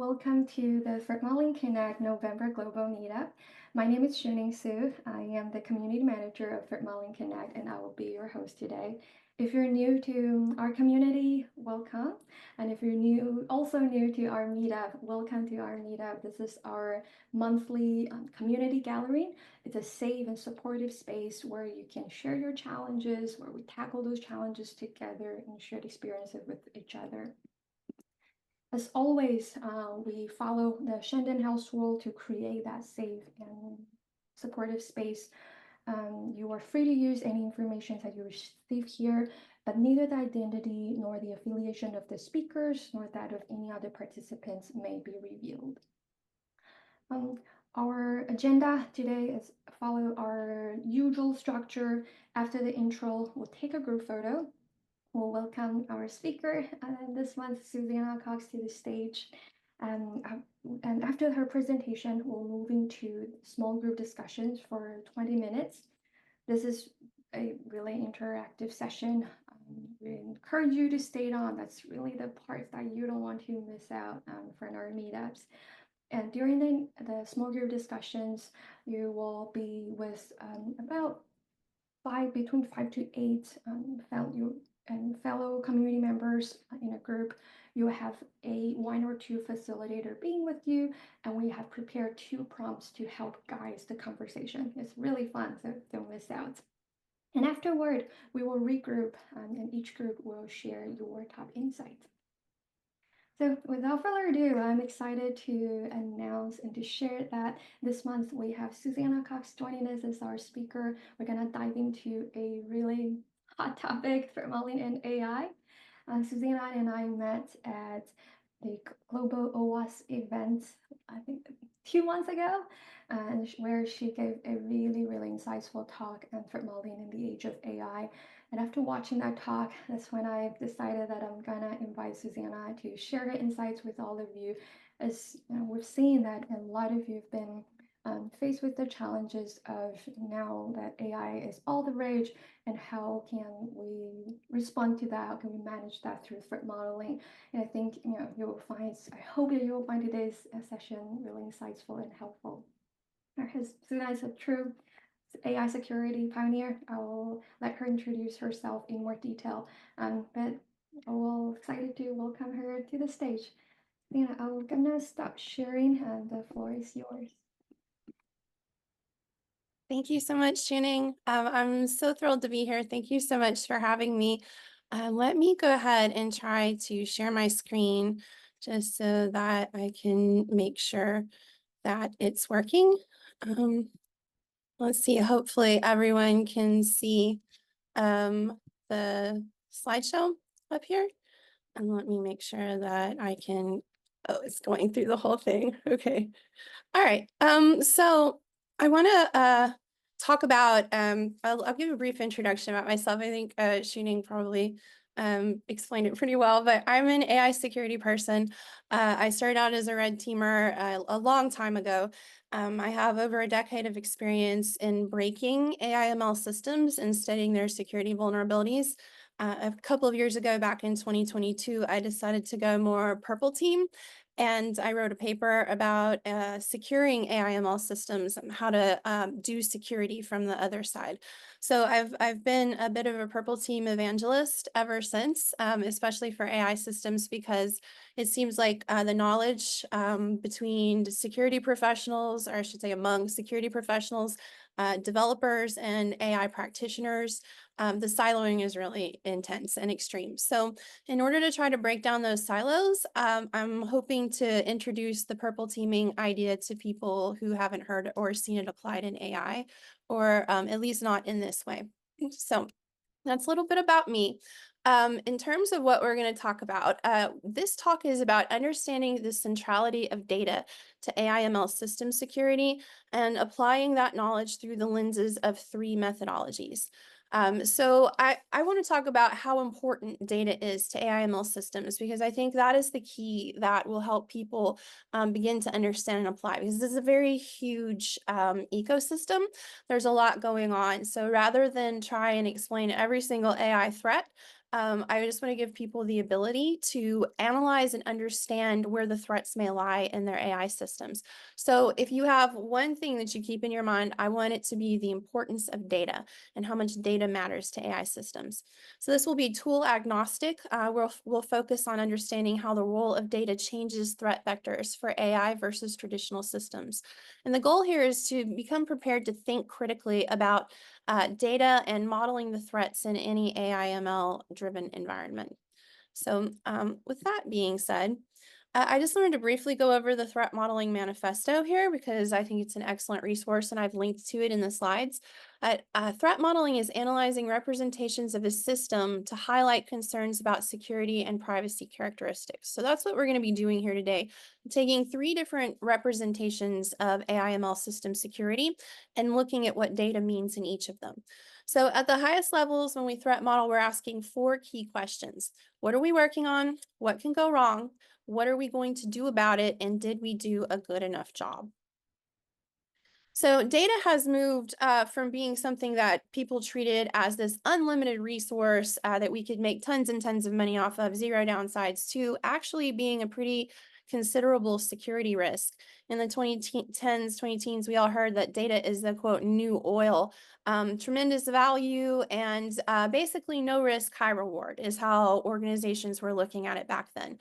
welcome to the Threat Modeling Connect November Global Meetup. My name is Xuning Su. I am the Community Manager of Threat Modeling Connect, and I will be your host today. If you're new to our community, welcome. And if you're also new to our meetup, welcome to our meetup. This is our monthly community gathering. It's a safe and supportive space where you can share your challenges, where we tackle those challenges together and share experiences with each other. As always, we follow the Shandon House rule to create that safe and supportive space. You are free to use any information that you receive here, but neither the identity nor the affiliation of the speakers nor that of any other participants may be revealed. Our agenda today is follow our usual structure. After the intro, we'll take a group photo. We'll welcome our speaker this month, Susanna Cox, to the stage. And after her presentation, we'll move into small group discussions for 20 minutes. This is a really interactive session. We encourage you to stay on. That's really the part that you don't want to miss out for our meetups. And during the small group discussions, you will be with between 5 to 8 fellow community members in a group. You have one or two facilitator being with you, and we have prepared 2 prompts to help guide the conversation. It's really fun, so don't miss out. And afterward, we will regroup, and each group will share your top insights. So without further ado, I'm excited to announce and to share that this month we have Susanna Cox joining us as our speaker. We're going to dive into a really hot topic, threat modeling and AI. Susanna and I met at the Global OWASP event, I think 2 months ago, where she gave a really, really insightful talk on threat modeling in the age of AI. And after watching that talk, that's when I decided that I'm gonna invite Susanna to share her insights with all of you. As you know, we've seen that a lot of you have been faced with the challenges of now that AI is all the rage, and how can we respond to that? How can we manage that through threat modeling? And I think I hope that you will find today's session really insightful and helpful. Susanna is a true AI security pioneer. I will let her introduce herself in more detail, but I'm excited to welcome her to the stage. I'm gonna stop sharing, and the floor is yours. Thank you so much, Tuning. I'm so thrilled to be here. Thank you so much for having me. Let me go ahead and try to share my screen just so that I can make sure that it's working. Let's see, hopefully everyone can see the slideshow up here. And let me make sure that I can, oh, it's going through the whole thing. Okay. All right. So I want to talk about, I'll give a brief introduction about myself. I think Xuning probably explained it pretty well, but I'm an AI security person. I started out as a red teamer a long time ago. I have over a decade of experience in breaking AIML systems and studying their security vulnerabilities. A couple of years ago, back in 2022, I decided to go more purple team. And I wrote a paper about securing AIML systems and how to do security from the other side. So I've been a bit of a purple team evangelist ever since, especially for AI systems, because it seems like the knowledge between security professionals, or I should say among security professionals, developers and AI practitioners, the siloing is really intense and extreme. So in order to try to break down those silos, I'm hoping to introduce the purple teaming idea to people who haven't heard or seen it applied in AI, or at least not in this way. So that's a little bit about me. In terms of what we're going to talk about, this talk is about understanding the centrality of data to AIML system security and applying that knowledge through the lenses of 3 methodologies. So I want to talk about how important data is to AIML systems, because I think that is the key that will help people begin to understand and apply, because this is a very huge ecosystem. There's a lot going on. So rather than try and explain every single AI threat, I just want to give people the ability to analyze and understand where the threats may lie in their AI systems. So if you have one thing that you keep in your mind, I want it to be the importance of data and how much data matters to AI systems. So this will be tool agnostic. We'll focus on understanding how the role of data changes threat vectors for AI versus traditional systems. And the goal here is to become prepared to think critically about data and modeling the threats in any AIML driven environment. So with that being said, I just wanted to briefly go over the threat modeling manifesto here because I think it's an excellent resource and I've linked to it in the slides. Threat modeling is analyzing representations of a system to highlight concerns about security and privacy characteristics. So that's what we're going to be doing here today, taking 3 different representations of AIML system security and looking at what data means in each of them. So at the highest levels, when we threat model, we're asking 4 key questions. What are we working on? What can go wrong? What are we going to do about it? And did we do a good enough job? So data has moved from being something that people treated as this unlimited resource that we could make tons and tons of money off of, zero downsides, to actually being a pretty considerable security risk. In the 2010s, 20 teens, we all heard that data is the quote new oil. Tremendous value and basically no risk, high reward is how organizations were looking at it back then.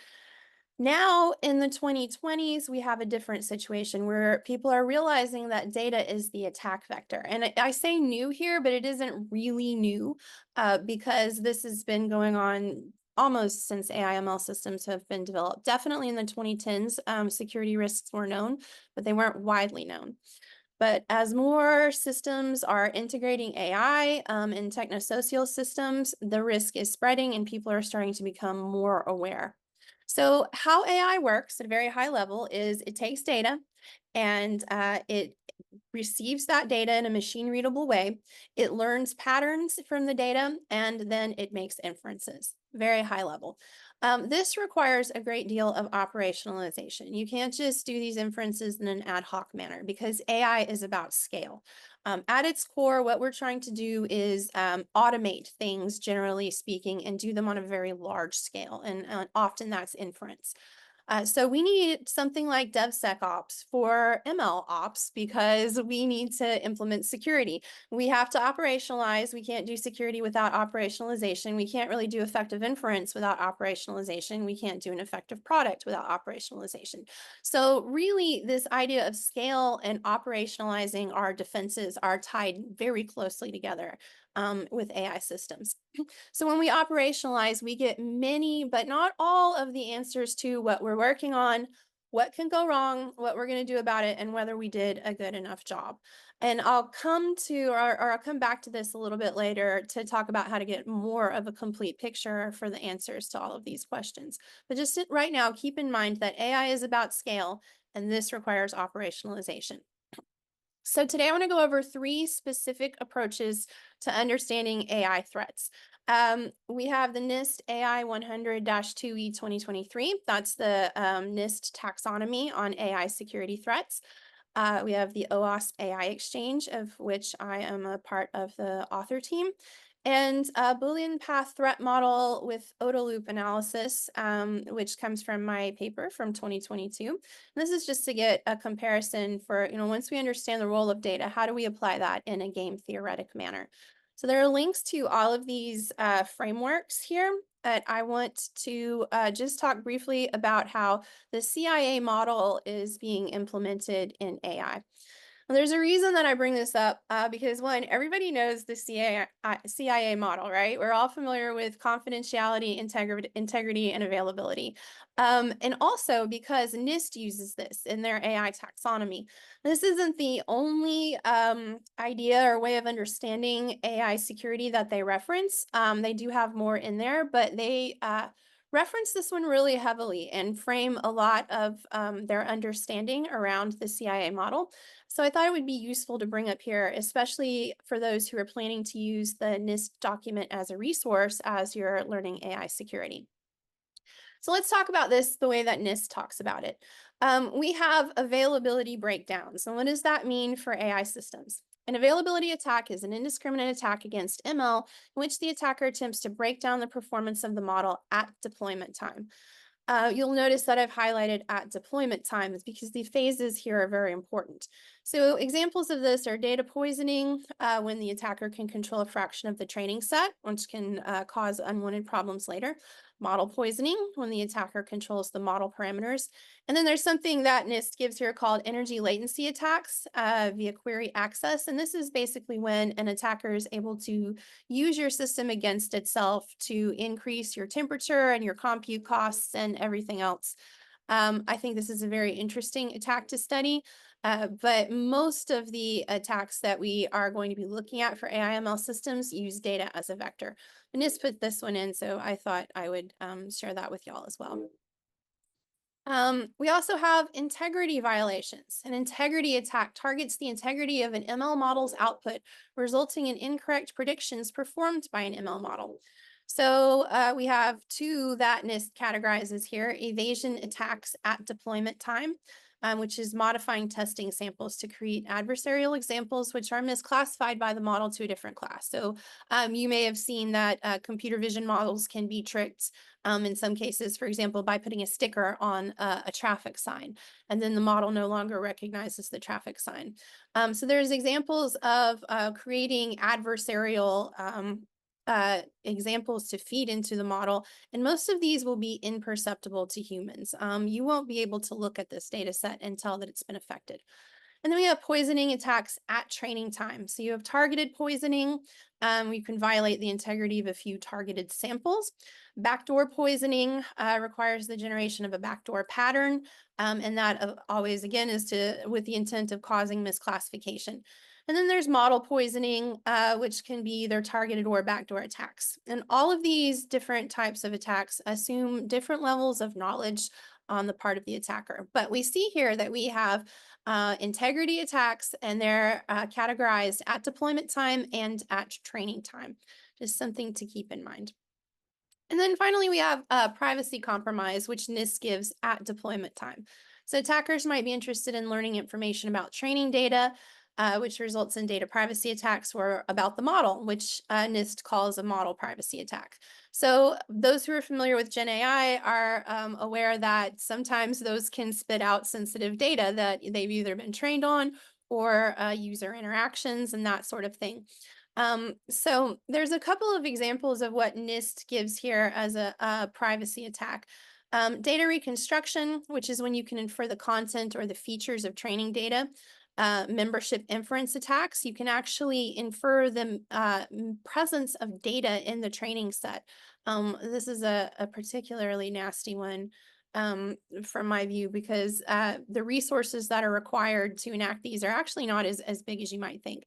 Now, in the 2020s, we have a different situation where people are realizing that data is the attack vector. And I say new here, but it isn't really new because this has been going on almost since AIML systems have been developed. Definitely in the 2010s, security risks were known, but they weren't widely known. But as more systems are integrating AI and technosocial systems, the risk is spreading and people are starting to become more aware. So how AI works at a very high level is it takes data and it receives that data in a machine readable way. It learns patterns from the data and then it makes inferences, very high level. This requires a great deal of operationalization. You can't just do these inferences in an ad hoc manner because AI is about scale. At its core, what we're trying to do is automate things, generally speaking, and do them on a very large scale. And often that's inference. So we need something like DevSecOps for ML ops because we need to implement security. We have to operationalize. We can't do security without operationalization. We can't really do effective inference without operationalization. We can't do an effective product without operationalization. So really, this idea of scale and operationalizing our defenses are tied very closely together with AI systems. So when we operationalize, we get many, but not all of the answers to what we're working on, what can go wrong, what we're going to do about it, and whether we did a good enough job. And I'll come to, or I'll come back to this a little bit later to talk about how to get more of a complete picture for the answers to all of these questions. But just right now, keep in mind that AI is about scale, and this requires operationalization. So today I want to go over 3 specific approaches to understanding AI threats. We have the NIST AI 100-2E 2023. That's the NIST taxonomy on AI security threats. We have the OWASP AI Exchange, of which I am a part of the author team, and a Boolean path threat model with OTA loop analysis, which comes from my paper from 2022. And this is just to get a comparison for, once we understand the role of data, how do we apply that in a game theoretic manner? So there are links to all of these frameworks here. But I want to just talk briefly about how the CIA model is being implemented in AI. Well, there's a reason that I bring this up because one, everybody knows the CIA model, right? We're all familiar with confidentiality, integrity, and availability. And also because NIST uses this in their AI taxonomy. This isn't the only idea or way of understanding AI security that they reference. They do have more in there, but they reference this one really heavily and frame a lot of their understanding around the CIA model. So I thought it would be useful to bring up here, especially for those who are planning to use the NIST document as a resource as you're learning AI security. So let's talk about this the way that NIST talks about it. We have availability breakdowns. And what does that mean for AI systems? An availability attack is an indiscriminate attack against ML in which the attacker attempts to break down the performance of the model at deployment time. You'll notice that I've highlighted at deployment times because the phases here are very important. So examples of this are data poisoning, when the attacker can control a fraction of the training set, which can cause unwanted problems later. Model poisoning, when the attacker controls the model parameters. And then there's something that NIST gives here called energy latency attacks via query access. And this is basically when an attacker is able to use your system against itself to increase your temperature and your compute costs and everything else. I think this is a very interesting attack to study, but most of the attacks that we are going to be looking at for AIML systems use data as a vector. And NIST put this one in, so I thought I would share that with y'all as well. We also have integrity violations. An integrity attack targets the integrity of an ML model's output, resulting in incorrect predictions performed by an ML model. So we have two that NIST categorizes here: evasion attacks at deployment time, which is modifying testing samples to create adversarial examples, which are misclassified by the model to a different class. So you may have seen that computer vision models can be tricked in some cases, for example, by putting a sticker on a traffic sign, and then the model no longer recognizes the traffic sign. So there's examples of creating adversarial examples to feed into the model, and most of these will be imperceptible to humans. You won't be able to look at this data set and tell that it's been affected. And then we have poisoning attacks at training time. So you have targeted poisoning. You can violate the integrity of a few targeted samples. Backdoor poisoning requires the generation of a backdoor pattern. And that always, again, is with the intent of causing misclassification. And then there's model poisoning, which can be either targeted or backdoor attacks. And all of these different types of attacks assume different levels of knowledge on the part of the attacker. But we see here that we have integrity attacks, and they're categorized at deployment time and at training time. Just something to keep in mind. And then finally, we have privacy compromise, which NIST gives at deployment time. So attackers might be interested in learning information about training data, which results in data privacy attacks, or about the model, which NIST calls a model privacy attack. So those who are familiar with Gen AI are aware that sometimes those can spit out sensitive data that they've either been trained on, or user interactions and that sort of thing. So there's a couple of examples of what NIST gives here as a privacy attack. Data reconstruction, which is when you can infer the content or the features of training data. Membership inference attacks, you can actually infer the presence of data in the training set. This is a particularly nasty one from my view, because the resources that are required to enact these are actually not as big as you might think.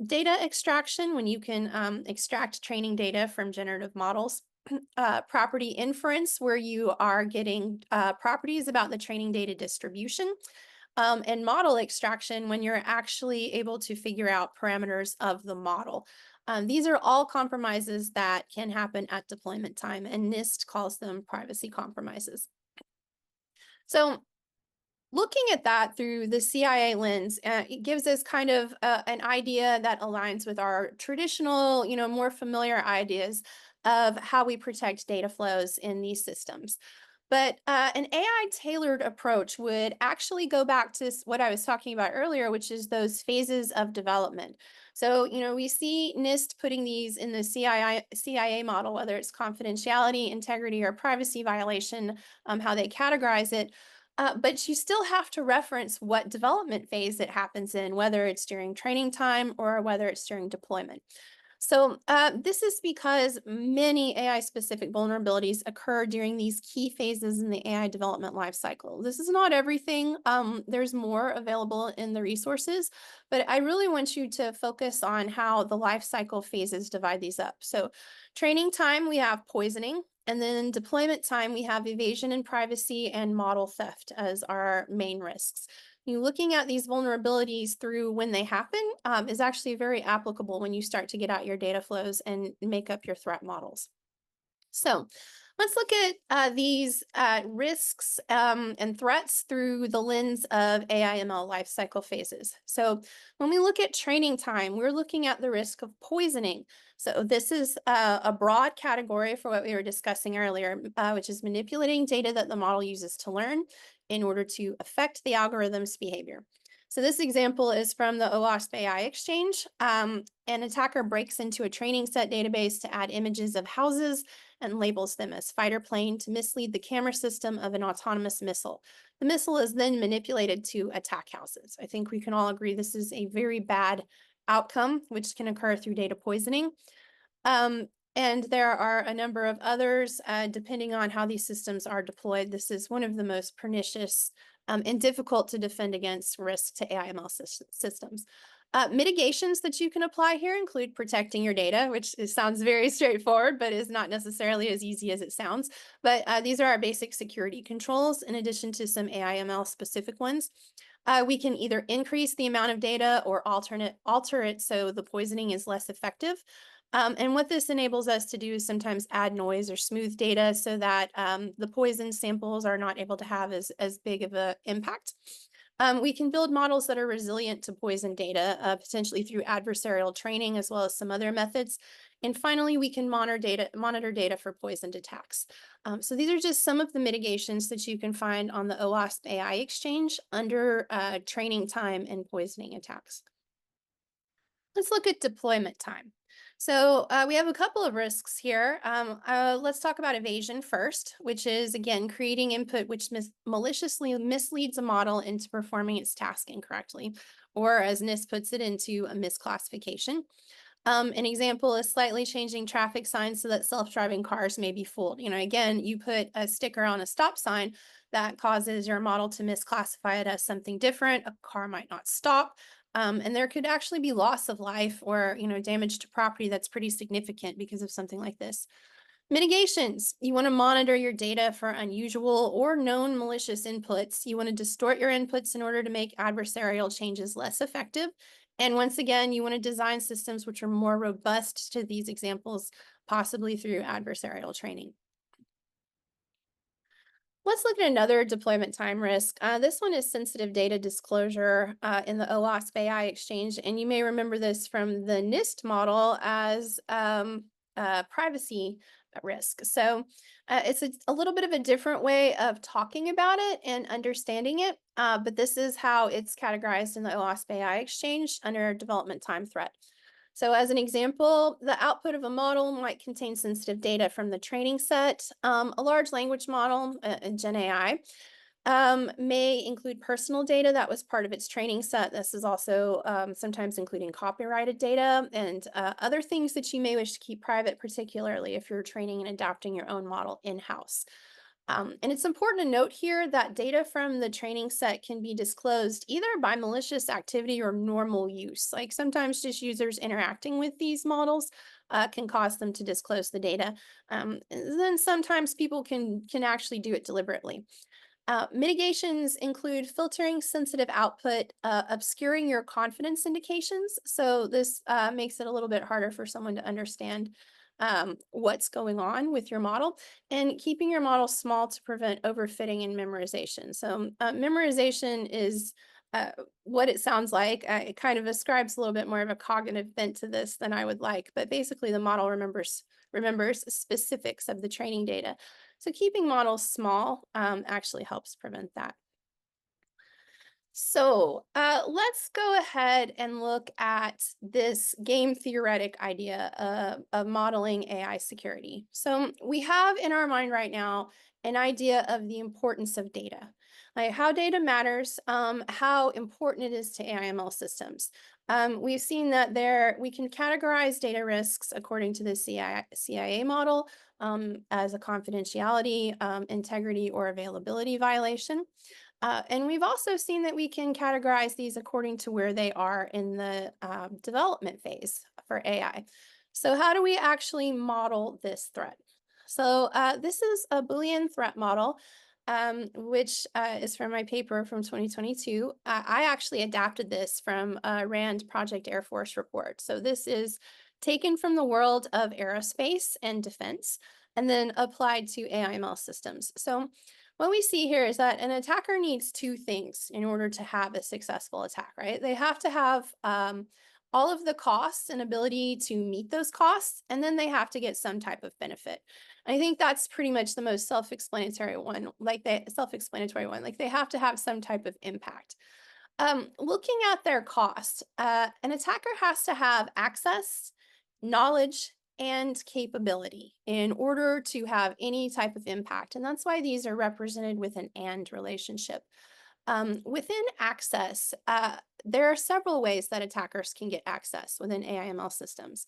Data extraction, when you can extract training data from generative models. Property inference, where you are getting properties about the training data distribution. And model extraction, when you're actually able to figure out parameters of the model. These are all compromises that can happen at deployment time, and NIST calls them privacy compromises. So looking at that through the CIA lens, it gives us kind of an idea that aligns with our traditional, more familiar ideas of how we protect data flows in these systems. But an AI tailored approach would actually go back to what I was talking about earlier, which is those phases of development. So, we see NIST putting these in the CIA model, whether it's confidentiality, integrity, or privacy violation, how they categorize it. But you still have to reference what development phase it happens in, whether it's during training time or whether it's during deployment. So this is because many AI-specific vulnerabilities occur during these key phases in the AI development lifecycle. This is not everything. There's more available in the resources, but I really want you to focus on how the lifecycle phases divide these up. So training time, we have poisoning. And then deployment time, we have evasion and privacy and model theft as our main risks. Looking at these vulnerabilities through when they happen is actually very applicable when you start to get out your data flows and make up your threat models. So Let's look at these risks and threats through the lens of AIML life cycle phases. So, when we look at training time, we're looking at the risk of poisoning. So, this is a broad category for what we were discussing earlier, which is manipulating data that the model uses to learn in order to affect the algorithm's behavior. So, this example is from the OWASP AI exchange. An attacker breaks into a training set database to add images of houses and labels them as fighter plane to mislead the camera system of an autonomous missile. The missile is then manipulated to attack houses. I think we can all agree this is a very bad outcome, which can occur through data poisoning. Um, and there are a number of others, depending on how these systems are deployed. This is one of the most pernicious and difficult to defend against risk to AIML systems. Mitigations that you can apply here include protecting your data, which sounds very straightforward, but is not necessarily as easy as it sounds. But these are our basic security controls, in addition to some AIML specific ones. We can either increase the amount of data or alter it so the poisoning is less effective. And what this enables us to do is sometimes add noise or smooth data so that the poison samples are not able to have as big of an impact. We can build models that are resilient to poison data, potentially through adversarial training as well as some other methods. And finally, we can monitor data for poisoned attacks. So these are just some of the mitigations that you can find on the OWASP AI exchange under training time and poisoning attacks. Let's look at deployment time. So we have a couple of risks here. Let's talk about evasion first, which is, again, creating input which maliciously misleads a model into performing its task incorrectly, or as NIST puts it, into a misclassification. An example is slightly changing traffic signs so that self-driving cars may be fooled. Again, you put a sticker on a stop sign that causes your model to misclassify it as something different. A car might not stop. And there could actually be loss of life or, damage to property that's pretty significant because of something like this. Mitigations. You want to monitor your data for unusual or known malicious inputs. You want to distort your inputs in order to make adversarial changes less effective. And once again, you want to design systems which are more robust to these examples, possibly through adversarial training. Let's look at another deployment time risk. This one is sensitive data disclosure in the OWASP AI exchange. And you may remember this from the NIST model as privacy risk. So it's a little bit of a different way of talking about it and understanding it. But this is how it's categorized in the OWASP AI exchange under development time threat. So as an example, the output of a model might contain sensitive data from the training set. A large language model, Gen AI, may include personal data that was part of its training set. This is also sometimes including copyrighted data and other things that you may wish to keep private, particularly if you're training and adapting your own model in-house. And it's important to note here that data from the training set can be disclosed either by malicious activity or normal use. Like sometimes just users interacting with these models can cause them to disclose the data. And then sometimes people can actually do it deliberately. Mitigations include filtering sensitive output, obscuring your confidence indications. So this makes it a little bit harder for someone to understand what's going on with your model, and keeping your model small to prevent overfitting and memorization. So memorization is what it sounds like. It kind of ascribes a little bit more of a cognitive bent to this than I would like, but basically the model remembers specifics of the training data. So keeping models small actually helps prevent that. So let's go ahead and look at this game theoretic idea of modeling AI security. So we have in our mind right now an idea of the importance of data, like how data matters, how important it is to AIML systems. We've seen that we can categorize data risks according to the CIA model as a confidentiality, integrity, or availability violation. And we've also seen that we can categorize these according to where they are in the development phase for AI. So how do we actually model this threat? So this is a Boolean threat model, which is from my paper from 2022. I actually adapted this from a RAND Project Air Force report. So this is taken from the world of aerospace and defense. and then applied to AIML systems. So what we see here is that an attacker needs two things in order to have a successful attack, right? They have to have all of the costs and ability to meet those costs, and then they have to get some type of benefit. I think that's pretty much the most self-explanatory one. Like they have to have some type of impact. Looking at their cost, an attacker has to have access, knowledge, and capability in order to have any type of impact. And that's why these are represented with an and relationship. Within access, there are several ways that attackers can get access within AIML systems.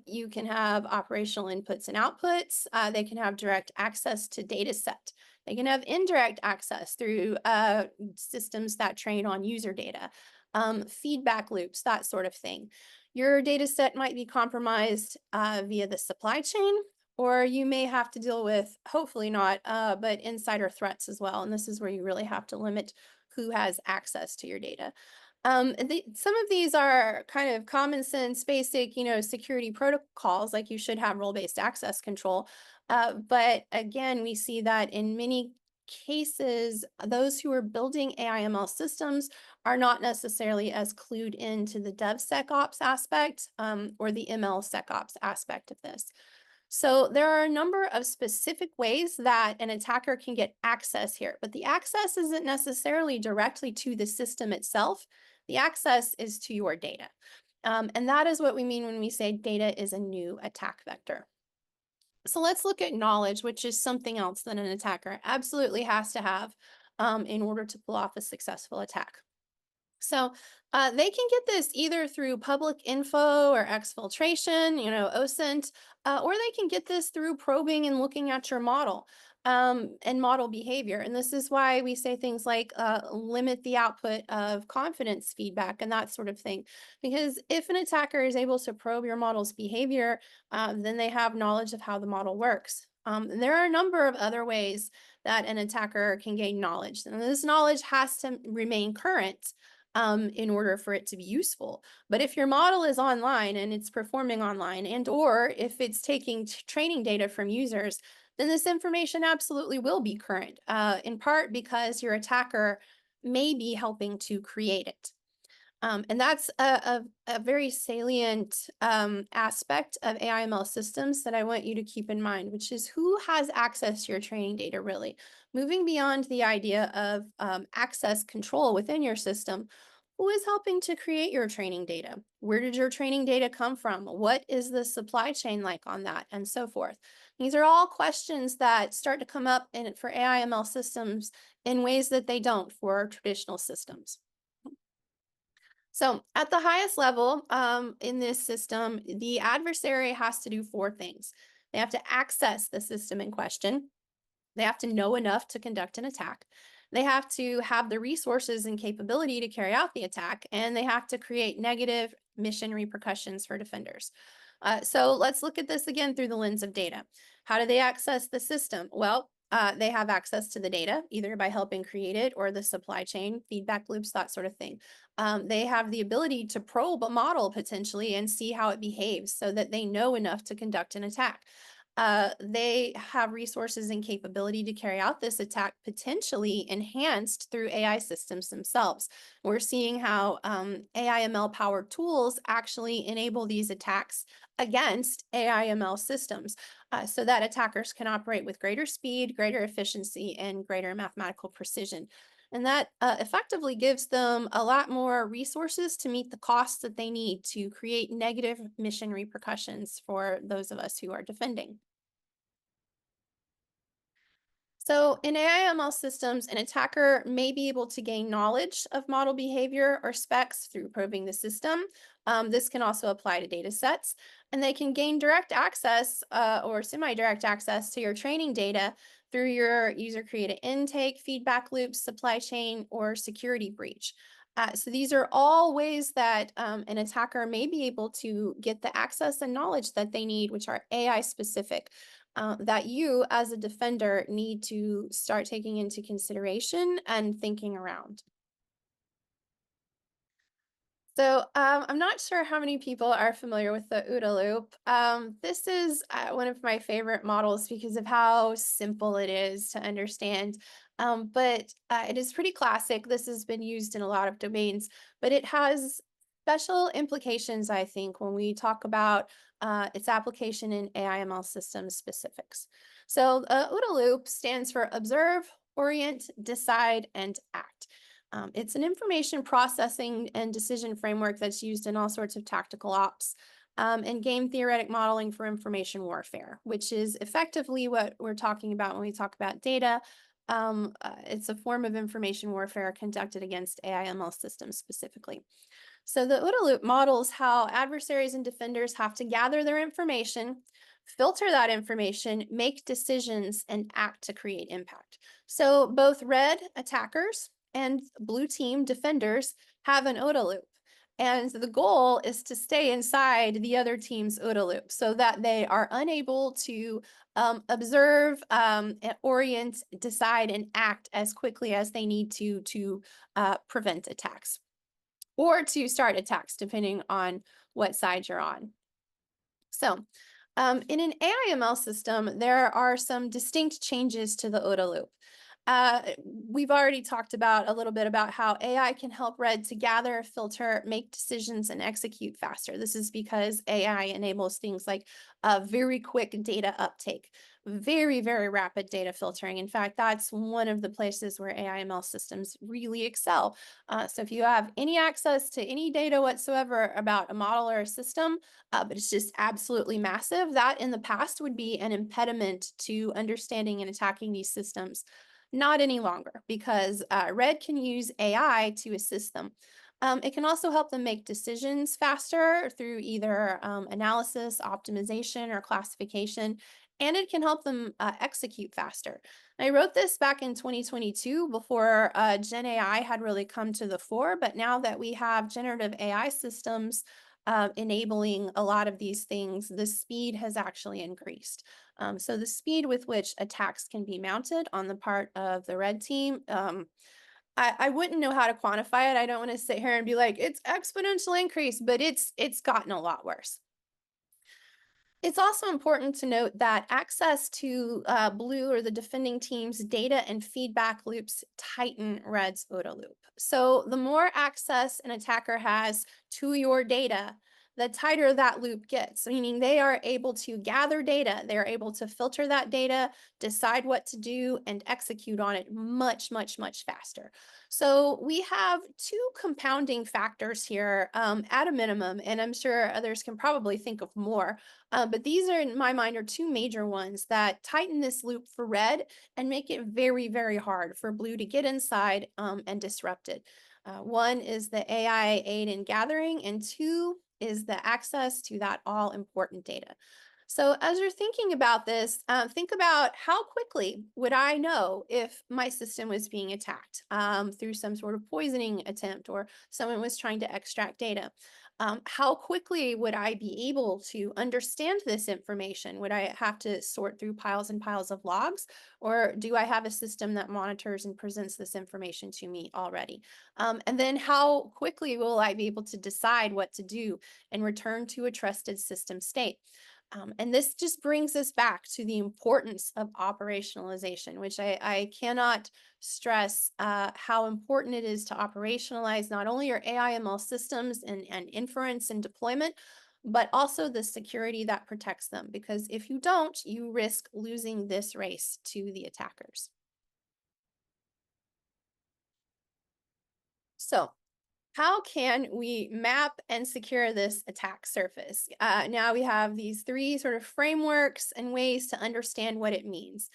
You can have operational inputs and outputs. They can have direct access to data set. They can have indirect access through systems that train on user data, feedback loops, that sort of thing. Your data set might be compromised via the supply chain, or you may have to deal with, hopefully not, but insider threats as well. And this is where you really have to limit who has access to your data. Some of these are kind of common sense, basic, security protocols, like you should have role-based access control. But again, we see that in many cases, those who are building AIML systems are not necessarily as clued into the DevSecOps aspect or the MLSecOps aspect of this. So there are a number of specific ways that an attacker can get access here, but the access isn't necessarily directly to the system itself. The access is to your data. And that is what we mean when we say data is a new attack vector. So let's look at knowledge, which is something else that an attacker absolutely has to have in order to pull off a successful attack. So they can get this either through public info or exfiltration, OSINT, or they can get this through probing and looking at your model and model behavior. And this is why we say things like limit the output of confidence feedback and that sort of thing. Because if an attacker is able to probe your model's behavior, then they have knowledge of how the model works. There are a number of other ways that an attacker can gain knowledge. And this knowledge has to remain current in order for it to be useful. But if your model is online and it's performing online, and or if it's taking training data from users, then this information absolutely will be current, in part because your attacker may be helping to create it. And that's a very salient aspect of AIML systems that I want you to keep in mind, which is who has access to your training data, really. Moving beyond the idea of access control within your system, who is helping to create your training data? Where did your training data come from? What is the supply chain like on that? And so forth. These are all questions that start to come up for AIML systems in ways that they don't for traditional systems. So at the highest level in this system, the adversary has to do four things. They have to access the system in question. They have to know enough to conduct an attack. They have to have the resources and capability to carry out the attack, and they have to create negative mission repercussions for defenders. So let's look at this again through the lens of data. How do they access the system? Well, they have access to the data, either by helping create it or the supply chain, feedback loops, that sort of thing. They have the ability to probe a model potentially and see how it behaves so that they know enough to conduct an attack. They have resources and capability to carry out this attack, potentially enhanced through AI systems themselves. We're seeing how AIML powered tools actually enable these attacks against AIML systems so that attackers can operate with greater speed, greater efficiency, and greater mathematical precision. And that effectively gives them a lot more resources to meet the costs that they need to create negative mission repercussions for those of us who are defending. So in AIML systems, an attacker may be able to gain knowledge of model behavior or specs through probing the system. This can also apply to data sets, and they can gain direct access or semi-direct access to your training data through your user-created intake, feedback loops, supply chain, or security breach. So these are all ways that an attacker may be able to get the access and knowledge that they need, which are AI specific that you as a defender need to start taking into consideration and thinking around. I'm not sure how many people are familiar with the OODA loop. This is one of my favorite models because of how simple it is to understand. But it is pretty classic. This has been used in a lot of domains, but it has special implications, I think, when we talk about its application in AIML systems specifics. So, OODA loop stands for observe, orient, decide, and act. It's an information processing and decision framework that's used in all sorts of tactical ops and game theoretic modeling for information warfare, which is effectively what we're talking about when we talk about data. It's a form of information warfare conducted against AIML systems specifically. So the OODA loop models how adversaries and defenders have to gather their information, filter that information, make decisions, and act to create impact. So both red attackers and blue team defenders have an OODA loop. And the goal is to stay inside the other team's OODA loop so that they are unable to observe, orient, decide, and act as quickly as they need to prevent attacks or to start attacks, depending on what side you're on. So, in an AIML system, there are some distinct changes to the OODA loop. We've already talked about a little bit about how AI can help Red to gather, filter, make decisions, and execute faster. This is because AI enables things like very quick data uptake, very, very rapid data filtering. In fact, that's one of the places where AIML systems really excel. So if you have any access to any data whatsoever about a model or a system, but it's just absolutely massive, that in the past would be an impediment to understanding and attacking these systems. Not any longer, because Red can use AI to assist them. It can also help them make decisions faster through either analysis, optimization, or classification, and it can help them execute faster. I wrote this back in 2022 before Gen AI had really come to the fore, but now that we have generative AI systems enabling a lot of these things, the speed has actually increased. So the speed with which attacks can be mounted on the part of the red team, I wouldn't know how to quantify it. I don't want to sit here and be like, it's exponential increase, but it's gotten a lot worse. It's also important to note that access to blue or the defending team's data and feedback loops tighten red's OODA loop. So the more access an attacker has to your data, the tighter that loop gets, meaning they are able to gather data, they're able to filter that data, decide what to do, and execute on it much, much, much faster. So we have two compounding factors here at a minimum, and I'm sure others can probably think of more. But these are, in my mind, are two major ones that tighten this loop for red and make it very, very hard for blue to get inside and disrupt it. One is the AI aid in gathering, and two is the access to that all important data. So as you're thinking about this, think about how quickly would I know if my system was being attacked through some sort of poisoning attempt or someone was trying to extract data. How quickly would I be able to understand this information? Would I have to sort through piles and piles of logs? Or do I have a system that monitors and presents this information to me already? And then how quickly will I be able to decide what to do and return to a trusted system state? And this just brings us back to the importance of operationalization, which I cannot stress how important it is to operationalize not only your AIML systems and inference and deployment, but also the security that protects them. Because if you don't, you risk losing this race to the attackers. So, how can we map and secure this attack surface? Now we have these three sort of frameworks and ways to understand what it means.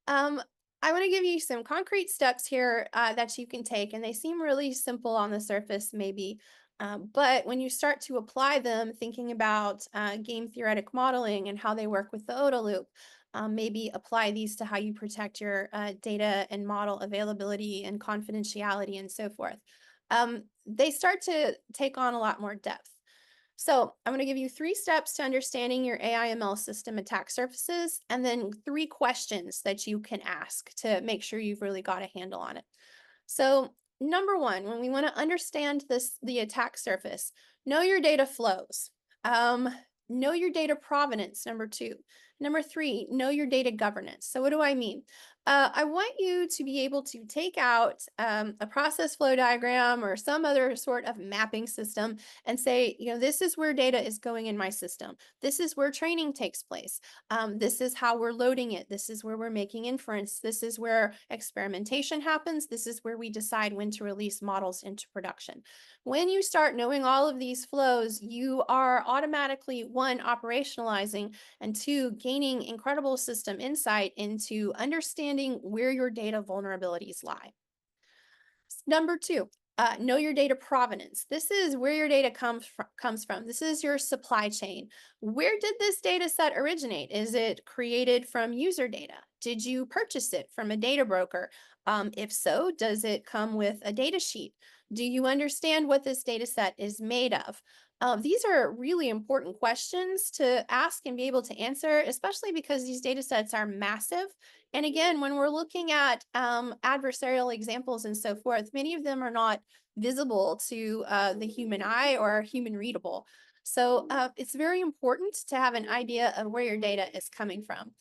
Um, I want to give you some concrete steps here that you can take, and they seem really simple on the surface, maybe. But when you start to apply them, thinking about game theoretic modeling and how they work with the OODA loop, maybe apply these to how you protect your data and model availability and confidentiality and so forth. They start to take on a lot more depth. So I'm going to give you three steps to understanding your AIML system attack surfaces, and then three questions that you can ask to make sure you've really got a handle on it. So number one, when we want to understand the attack surface, know your data flows. Um, know your data provenance, number two. Number three, know your data governance. So what do I mean? I want you to be able to take out a process flow diagram or some other sort of mapping system and say, this is where data is going in my system. This is where training takes place. This is how we're loading it. This is where we're making inference. This is where experimentation happens. This is where we decide when to release models into production. When you start knowing all of these flows, you are automatically, one, operationalizing, and two, gaining incredible system insight into understanding where your data vulnerabilities lie. Number two, know your data provenance. This is where your data comes from. This is your supply chain. Where did this data set originate? Is it created from user data? Did you purchase it from a data broker? If so, does it come with a data sheet? Do you understand what this data set is made of? These are really important questions to ask and be able to answer, especially because these data sets are massive. And again, when we're looking at adversarial examples and so forth, many of them are not visible to the human eye or human readable. So it's very important to have an idea of where your data is coming from.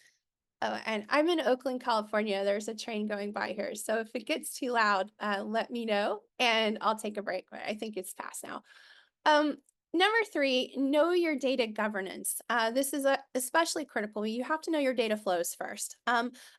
Oh, and I'm in Oakland, California. There's a train going by here. So if it gets too loud, let me know and I'll take a break. But I think it's past now. Um, Number three, know your data governance. This is especially critical. You have to know your data flows first.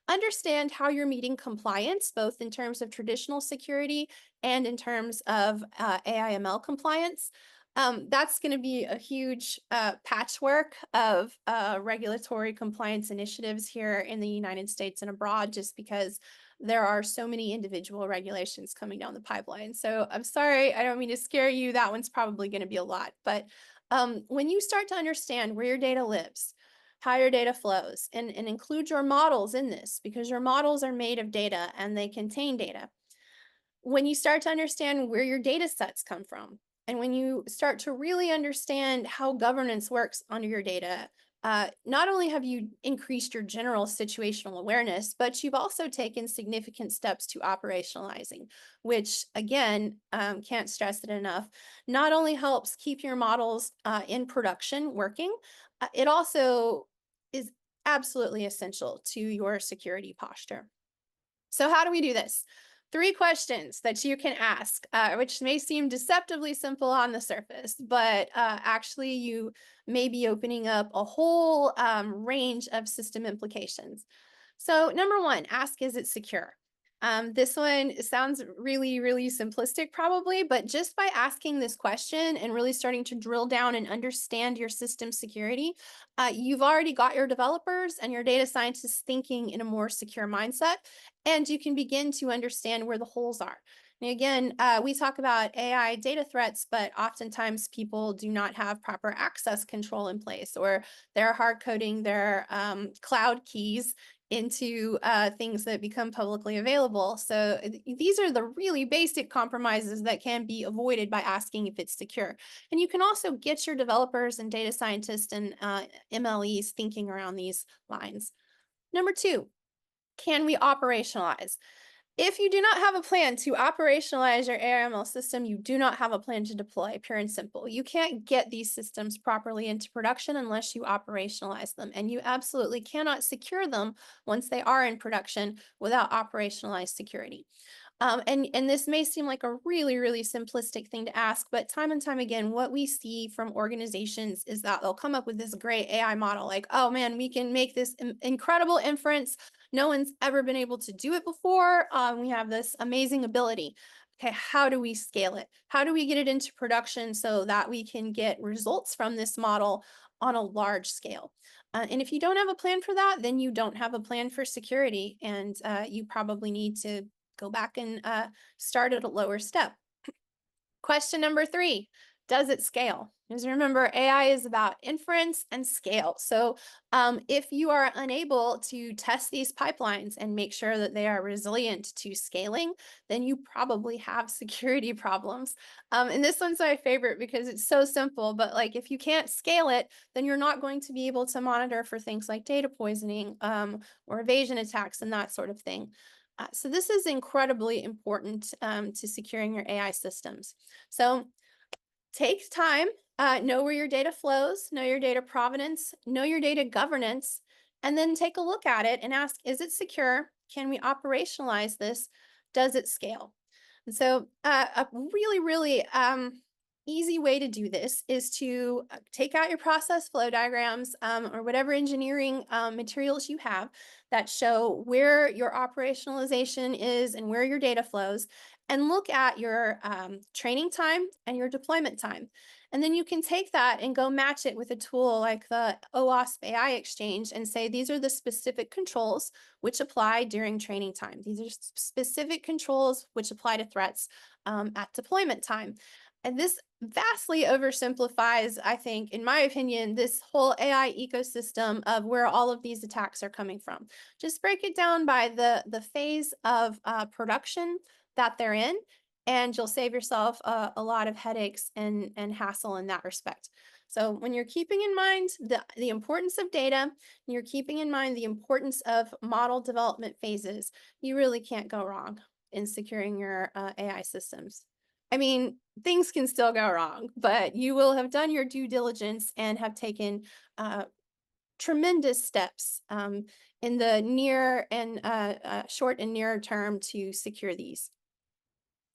Understand how you're meeting compliance, both in terms of traditional security and in terms of AIML compliance. That's going to be a huge patchwork of regulatory compliance initiatives here in the United States and abroad, just because there are so many individual regulations coming down the pipeline. So I'm sorry, I don't mean to scare you. That one's probably going to be a lot. But when you start to understand where your data lives, how your data flows, and include your models in this, because your models are made of data and they contain data. When you start to understand where your data sets come from, and when you start to really understand how governance works under your data, not only have you increased your general situational awareness, but you've also taken significant steps to operationalizing, which again, can't stress it enough, not only helps keep your models in production working, it also is absolutely essential to your security posture. So how do we do this? Three questions that you can ask, which may seem deceptively simple on the surface, but actually you may be opening up a whole range of system implications. So number one, ask, is it secure? This one sounds really, really simplistic probably, but just by asking this question and really starting to drill down and understand your system security, you've already got your developers and your data scientists thinking in a more secure mindset, and you can begin to understand where the holes are. And again, we talk about AI data threats, but oftentimes people do not have proper access control in place, or they're hard coding their cloud keys into things that become publicly available. So these are the really basic compromises that can be avoided by asking if it's secure. And you can also get your developers and data scientists and MLEs thinking around these lines. Number two, can we operationalize? If you do not have a plan to operationalize your AIML system, you do not have a plan to deploy, pure and simple. You can't get these systems properly into production unless you operationalize them, and you absolutely cannot secure them once they are in production without operationalized security. And this may seem like a really, really simplistic thing to ask, but time and time again, what we see from organizations is that they'll come up with this great AI model, like, oh man, we can make this incredible inference. No one's ever been able to do it before. We have this amazing ability. Okay, how do we scale it? How do we get it into production so that we can get results from this model on a large scale? And if you don't have a plan for that, then you don't have a plan for security, and you probably need to go back and start at a lower step. Question number three, does it scale? Because remember, AI is about inference and scale. So if you are unable to test these pipelines and make sure that they are resilient to scaling, then you probably have security problems. And this one's my favorite because it's so simple, but like if you can't scale it, then you're not going to be able to monitor for things like data poisoning or evasion attacks and that sort of thing. So this is incredibly important to securing your AI systems. So take time, know where your data flows, know your data provenance, know your data governance, and then take a look at it and ask, is it secure? Can we operationalize this? Does it scale? And so, a really, really easy way to do this is to take out your process flow diagrams or whatever engineering materials you have that show where your operationalization is and where your data flows, and look at your training time and your deployment time. And then you can take that and go match it with a tool like the OWASP AI Exchange and say, these are the specific controls which apply during training time. These are specific controls which apply to threats at deployment time. And this vastly oversimplifies, I think, in my opinion, this whole AI ecosystem of where all of these attacks are coming from. Just break it down by the phase of production that they're in, and you'll save yourself a lot of headaches and hassle in that respect. So when you're keeping in mind the importance of data, you're keeping in mind the importance of model development phases, you really can't go wrong in securing your AI systems. I mean, things can still go wrong, but you will have done your due diligence and have taken tremendous steps in the near and short and near term to secure these.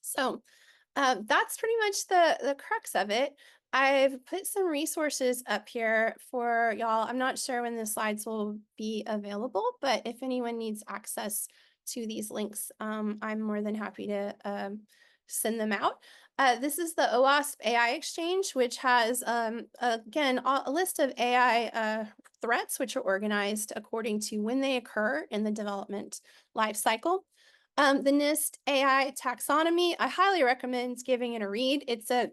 So that's pretty much the crux of it. I've put some resources up here for y'all. I'm not sure when the slides will be available, but if anyone needs access to these links, I'm more than happy to send them out. This is the OWASP AI Exchange, which has, again, a list of AI threats, which are organized according to when they occur in the development life cycle. The NIST AI taxonomy, I highly recommend giving it a read. It's a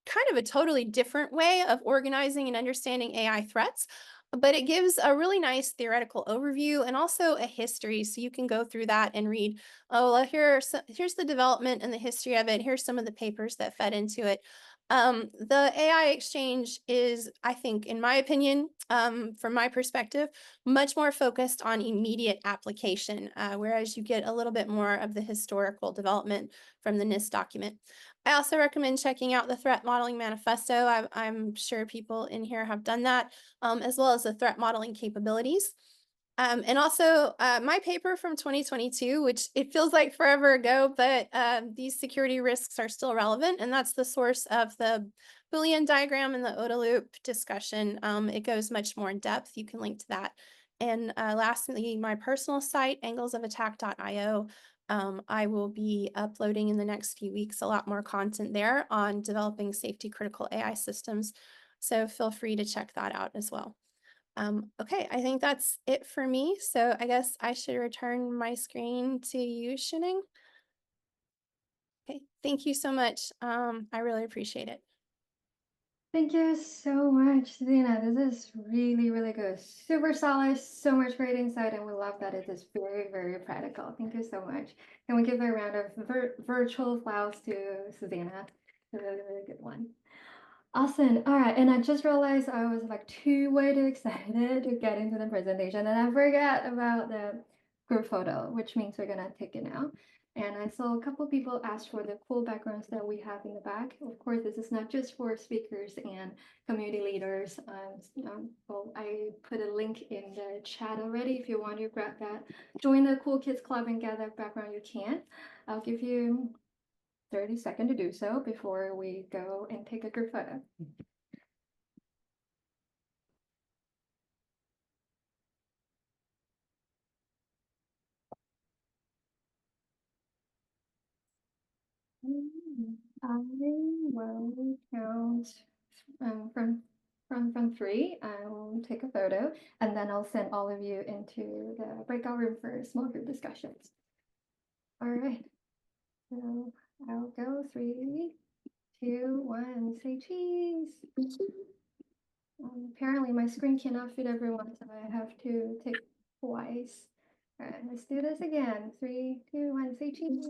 kind of a totally different way of organizing and understanding AI threats, but it gives a really nice theoretical overview and also a history. So you can go through that and read, oh, well, here's the development and the history of it. Here's some of the papers that fed into it. The AI exchange is, I think, in my opinion, from my perspective, much more focused on immediate application, whereas you get a little bit more of the historical development from the NIST document. I also recommend checking out the Threat Modeling Manifesto. I'm sure people in here have done that, as well as the threat modeling capabilities. And also my paper from 2022, which it feels like forever ago, but these security risks are still relevant. And that's the source of the Boolean diagram and the OODA loop discussion. It goes much more in depth. You can link to that. And lastly, my personal site, anglesofattack.io. I will be uploading in the next few weeks a lot more content there on developing safety critical AI systems. So feel free to check that out as well. Okay, I think that's it for me. So I guess I should return my screen to you, Shining. Okay, thank you so much. I really appreciate it. Thank you so much, Zena. This is really, really good. Super solid, so much great insight, and we love that it is very, very practical. Thank you so much. Can we give a round of virtual applause to Susanna? A really, really good one. Awesome. All right. And I just realized I was like way too excited to get into the presentation, and I forgot about the group photo, which means we're gonna take it now. And I saw a couple people ask for the cool backgrounds that we have in the back. Of course, this is not just for speakers and community leaders. Well, I put a link in the chat already. If you want to grab that, join the Cool Kids Club and get that background, you can. I'll give you 30 seconds to do so before we go and take a group photo. I will count from three. I will take a photo, and then I'll send all of you into the breakout room for small group discussions. All right. So I'll go 3, 2, 1. Say cheese. Apparently my screen cannot fit everyone, so I have to take twice. All right, let's do this again. 3, 2, 1. Say cheese.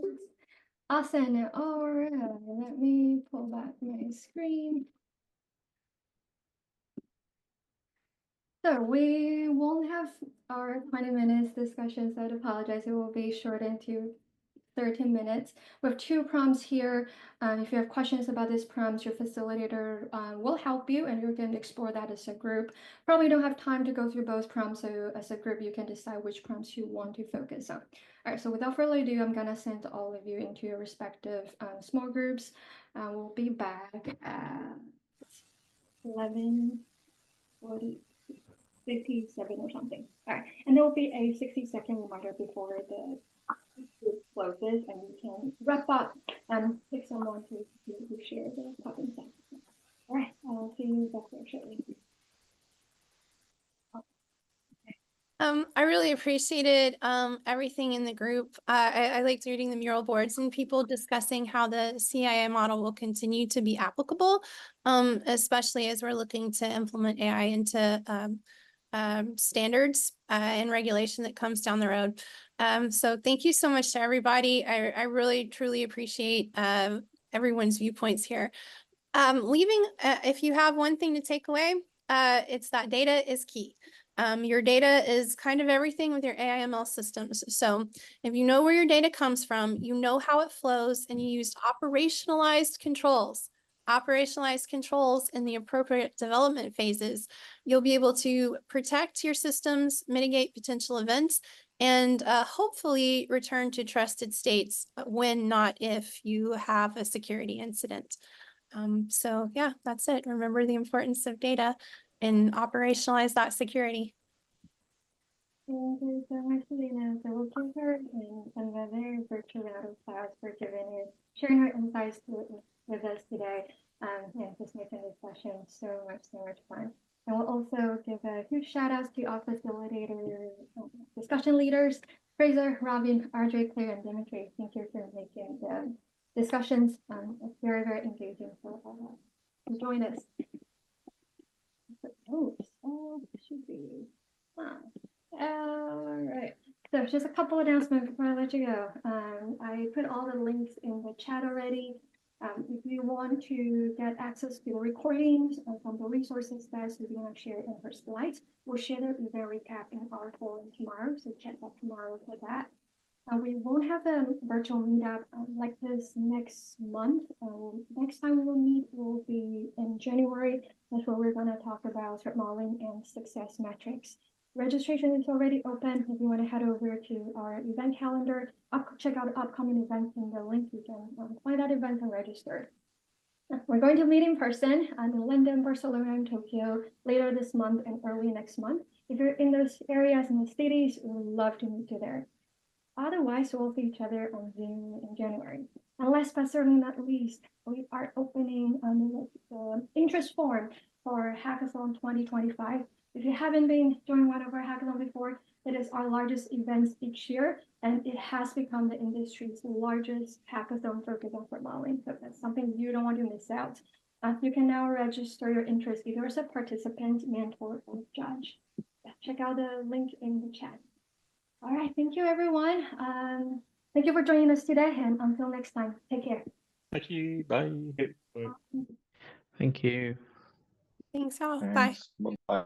Awesome. All right, let me pull back my screen. So we won't have our 20 minutes discussion, so I apologize. It will be shortened to 13 minutes. We have 2 prompts here. If you have questions about these prompts, your facilitator will help you and you can explore that as a group. Probably don't have time to go through both prompts, so as a group, you can decide which prompts you want to focus on. All right, so without further ado, I'm gonna send all of you into your respective small groups. We'll be back at 11:40. 57 or something. All right, and there will be a 60-second reminder before the group closes, and you can wrap up and pick someone to share the topic. All right, I'll see you back there shortly. I really appreciated everything in the group. I liked reading the mural boards and people discussing how the CIA model will continue to be applicable, especially as we're looking to implement AI into standards and regulation that comes down the road. So thank you so much to everybody. I really, truly appreciate everyone's viewpoints here. If you have one thing to take away, it's that data is key. Your data is kind of everything with your AIML systems. So if you know where your data comes from, you know how it flows, and you use operationalized controls in the appropriate development phases, you'll be able to protect your systems, mitigate potential events, and hopefully return to trusted states when, not if, you have a security incident. So yeah, that's it. Remember the importance of data and operationalize that security. Thank you so much, Selena. So we'll give her another virtual round of applause for sharing her insights with us today, and just making this session so much fun. And we'll also give a huge shout out to all facilitators, discussion leaders, Fraser, Robin, RJ, Claire, and Dimitri. Thank you for making the discussions very, very engaging for all of us. Join us. Oh, should be. All right. So just a couple announcements before I let you go. I put all the links in the chat already. If you want to get access to the recordings from the resources that Susanna shared in her slides, we'll share the event recap in our forum tomorrow. So check that tomorrow for that. We won't have a virtual meetup like this next month. Next time we will meet will be in January. That's where we're going to talk about threat modeling and success metrics. Registration is already open. If you want to head over to our event calendar, check out upcoming events in the link. You can find that event and register. We're going to meet in person in London, Barcelona, and Tokyo later this month and early next month. If you're in those areas in the cities, we would love to meet you there. Otherwise, we'll see each other on Zoom in January. And last but certainly not least, we are opening the interest form for Hackathon 2025. If you haven't been joining one of our hackathon before, it is our largest event each year, and it has become the industry's largest hackathon focused on threat modeling. So that's something you don't want to miss out. You can now register your interest either as a participant, mentor, or judge. Check out the link in the chat. All right, thank you, everyone. Thank you for joining us today, and until next time, take care. Thank you. Bye. Thank you. Thanks all. Bye. Bye.